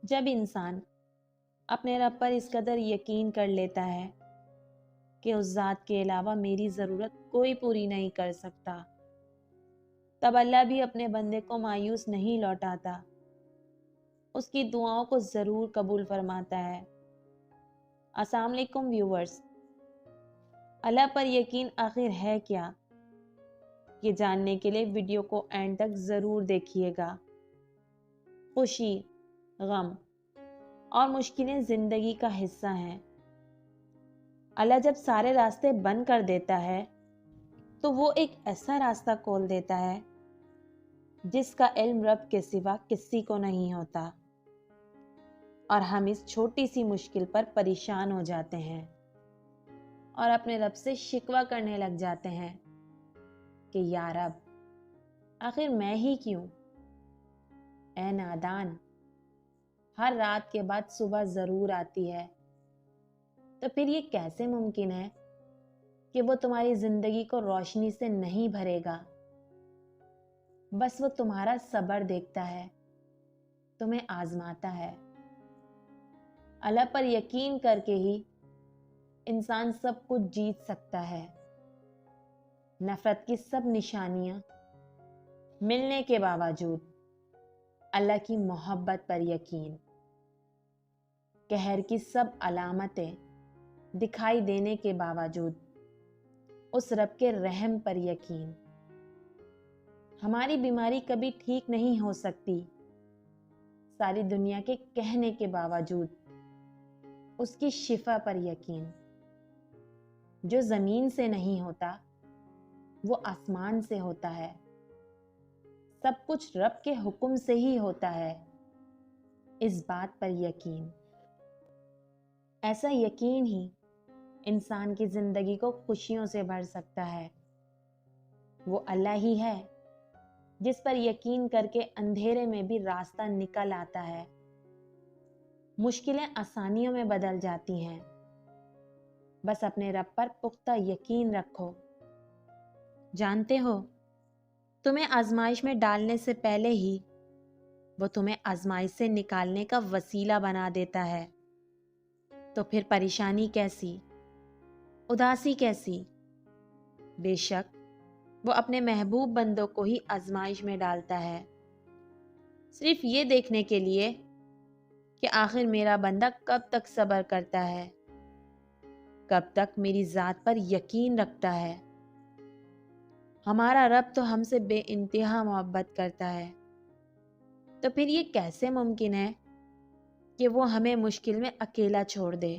جب انسان اپنے رب پر اس قدر یقین کر لیتا ہے کہ اس ذات کے علاوہ میری ضرورت کوئی پوری نہیں کر سکتا، تب اللہ بھی اپنے بندے کو مایوس نہیں لوٹاتا، اس کی دعاؤں کو ضرور قبول فرماتا ہے۔ السلام علیکم ویورز، اللہ پر یقین آخر ہے کیا؟ یہ جاننے کے لیے ویڈیو کو اینڈ تک ضرور دیکھیے گا۔ خوشی، غم اور مشکلیں زندگی کا حصہ ہیں۔ اللہ جب سارے راستے بند کر دیتا ہے تو وہ ایک ایسا راستہ کھول دیتا ہے جس کا علم رب کے سوا کسی کو نہیں ہوتا، اور ہم اس چھوٹی سی مشکل پر پریشان ہو جاتے ہیں اور اپنے رب سے شکوہ کرنے لگ جاتے ہیں کہ یا رب، آخر میں ہی کیوں؟ اے نادان، ہر رات کے بعد صبح ضرور آتی ہے، تو پھر یہ کیسے ممکن ہے کہ وہ تمہاری زندگی کو روشنی سے نہیں بھرے گا؟ بس وہ تمہارا صبر دیکھتا ہے، تمہیں آزماتا ہے۔ اللہ پر یقین کر کے ہی انسان سب کچھ جیت سکتا ہے۔ نفرت کی سب نشانیاں ملنے کے باوجود اللہ کی محبت پر یقین، قہر کی سب علامتیں دکھائی دینے کے باوجود اس رب کے رحم پر یقین، ہماری بیماری کبھی ٹھیک نہیں ہو سکتی، ساری دنیا کے کہنے کے باوجود اس کی شفا پر یقین، جو زمین سے نہیں ہوتا وہ آسمان سے ہوتا ہے، سب کچھ رب کے حکم سے ہی ہوتا ہے، اس بات پر یقین۔ ایسا یقین ہی انسان کی زندگی کو خوشیوں سے بھر سکتا ہے۔ وہ اللہ ہی ہے جس پر یقین کر کے اندھیرے میں بھی راستہ نکل آتا ہے، مشکلیں آسانیوں میں بدل جاتی ہیں۔ بس اپنے رب پر پختہ یقین رکھو۔ جانتے ہو، تمہیں آزمائش میں ڈالنے سے پہلے ہی وہ تمہیں آزمائش سے نکالنے کا وسیلہ بنا دیتا ہے، تو پھر پریشانی کیسی، اداسی کیسی؟ بے شک وہ اپنے محبوب بندوں کو ہی آزمائش میں ڈالتا ہے، صرف یہ دیکھنے کے لیے کہ آخر میرا بندہ کب تک صبر کرتا ہے، کب تک میری ذات پر یقین رکھتا ہے۔ ہمارا رب تو ہم سے بے انتہا محبت کرتا ہے، تو پھر یہ کیسے ممکن ہے کہ وہ ہمیں مشکل میں اکیلا چھوڑ دے؟